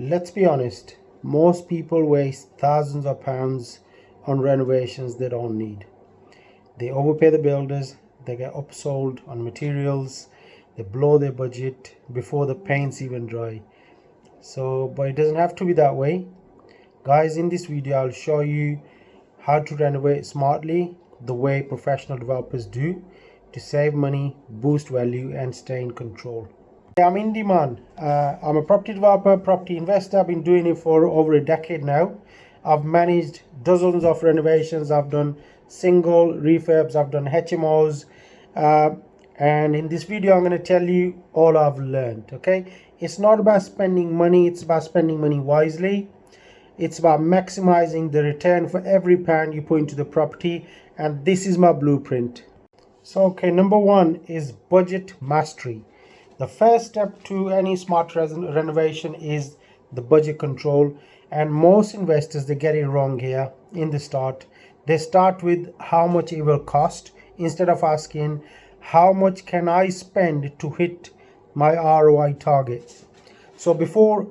Let's be honest, most people waste thousands of pounds on renovations they don't need. They overpay the builders, they get upsold on materials, they blow their budget before the paint's even dry. But it doesn't have to be that way. Guys, in this video I'll show you how to renovate smartly the way professional developers do to save money, boost value and stay in control. I'm Indy Mann. I'm a property developer, property investor. I've been doing it for over a decade now. I've managed dozens of renovations. I've done single refurbs, I've done HMOs, and in this video I'm going to tell you all I've learned. Okay, it's not about spending money, it's about spending money wisely. It's about maximizing the return for every pound you put into the property, and this is my blueprint. Okay, number one is budget mastery. The first step to any smart renovation is the budget control, and most investors, they get it wrong here in the start. They start with how much it will cost instead of asking how much can I spend to hit my ROI target. So before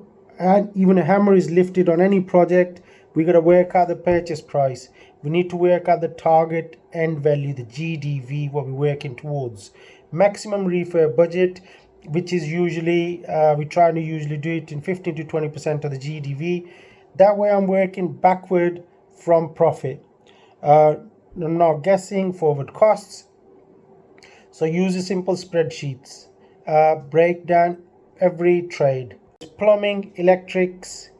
even a hammer is lifted on any project, we got to work out the purchase price. We need to work out the target end value, the GDV, what we're working towards. Maximum refurb budget, which is usually, we try to usually do it in 15 to 20% of the GDV. That way I'm working backward from profit. I'm not guessing forward costs. So use a simple spreadsheets. Break down every trade. Plumbing, electrics,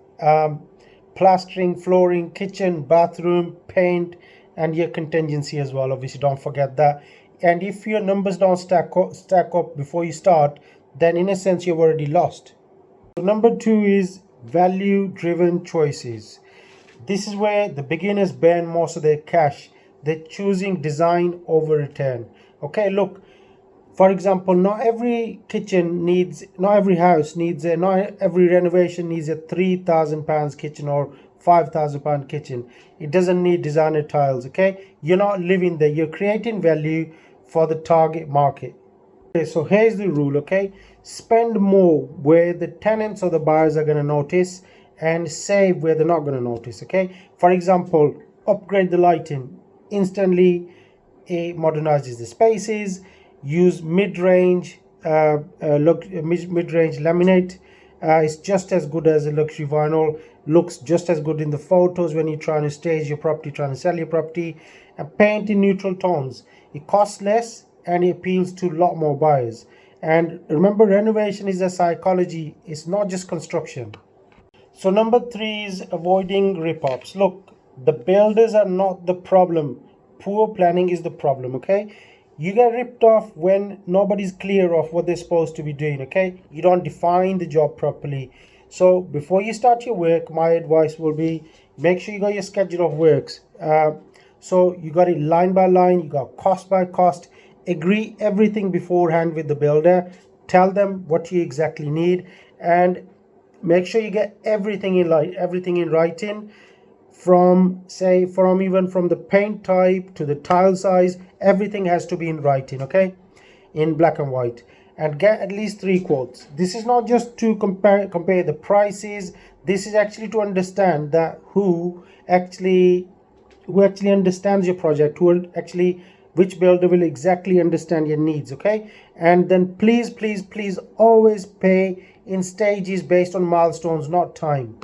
plastering, flooring, kitchen, bathroom, paint, and your contingency as well. Obviously, don't forget that. And if your numbers don't stack up before you start, then in a sense you've already lost. So number two is value-driven choices. This is where the beginners burn most of their cash. They're choosing design over return. Okay, look, for example, not every house needs not every renovation needs a £3,000 kitchen or £5,000 kitchen. It doesn't need designer tiles. Okay, you're not living there, you're creating value for the target market. Okay, so here's the rule. Okay, spend more where the tenants or the buyers are going to notice, and save where they're not going to notice. Okay, for example, upgrade the lighting, instantly it modernizes the spaces. Use mid-range mid-range laminate. It's just as good as a luxury vinyl, looks just as good in the photos when you're trying to stage your property, trying to sell your property. And paint in neutral tones. It costs less and it appeals to a lot more buyers. And remember, renovation is a psychology, it's not just construction. So number three is avoiding rip-offs. Look, the builders are not the problem, poor planning is the problem. Okay, you get ripped off when nobody's clear of what they're supposed to be doing. Okay, you don't define the job properly. So before you start your work, my advice will be, make sure you got your schedule of works. So you got it line by line, you got cost by cost. Agree everything beforehand with the builder. Tell them what you exactly need, and make sure you get everything in writing. From the paint type to the tile size, everything has to be in writing. Okay, in black and white. And get at least 3 quotes. This is not just to compare the prices. This is actually to understand that who actually understands your project, which builder will exactly understand your needs. Okay, and then please always pay in stages based on milestones, not time.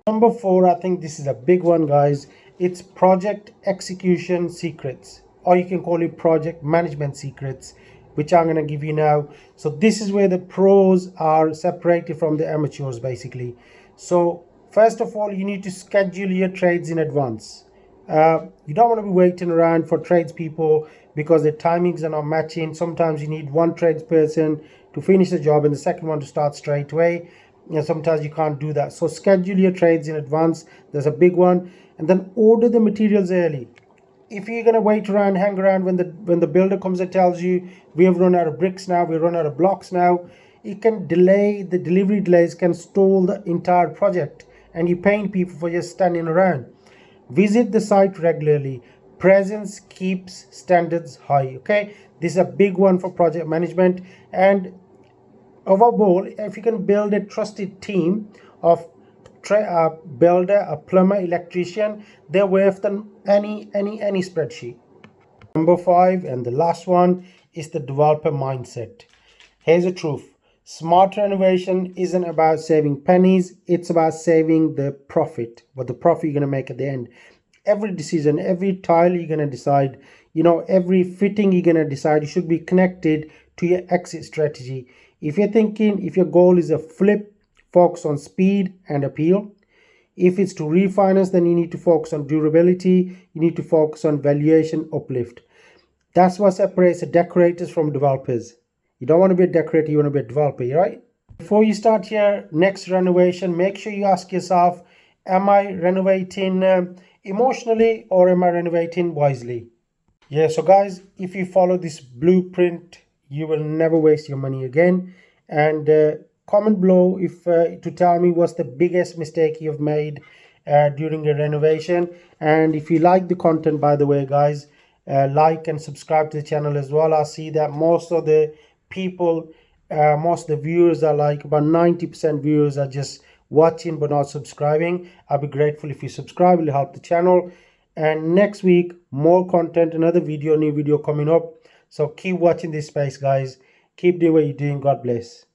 Number 4, I think this is a big one, guys. It's project execution secrets, or you can call it project management secrets, which I'm going to give you now. So this is where the pros are separated from the amateurs, basically. So first of all, you need to schedule your trades in advance. You don't want to be waiting around for tradespeople because the timings are not matching. Sometimes you need one tradesperson to finish the job and the second one to start straight away. Sometimes you can't do that. So schedule your trades in advance. There's a big one. And then order the materials early. If you're going to wait around, hang around when the builder comes and tells you we have run out of bricks now, we run out of blocks now, it can delay, the delivery delays can stall the entire project, and you're paying people for just standing around. Visit the site regularly. Presence keeps standards high. Okay, this is a big one for project management. And overall, if you can build a trusted team of a builder, a plumber, electrician, they're worth than any spreadsheet. Number 5 and the last one is the developer mindset. Here's the truth. Smart renovation isn't about saving pennies, it's about saving the profit. What the profit you're going to make at the end. Every decision, every tile you're going to decide, every fitting you're going to decide, you should be connected to your exit strategy. If your goal is a flip, focus on speed and appeal. If it's to refinance, then you need to focus on durability, you need to focus on valuation uplift. That's what separates the decorators from developers. You don't want to be a decorator, you want to be a developer, right? Before you start your next renovation, make sure you ask yourself, am I renovating emotionally or am I renovating wisely? Yeah, so guys, if you follow this blueprint, you will never waste your money again. And comment below if to tell me what's the biggest mistake you've made during a renovation. And if you like the content, by the way, guys, like and subscribe to the channel as well. I see that most of the people, most of the viewers are like about 90% viewers are just watching but not subscribing. I'll be grateful if you subscribe, it'll help the channel. And next week, more content, another video, new video coming up. So keep watching this space, guys. Keep doing what you're doing. God bless.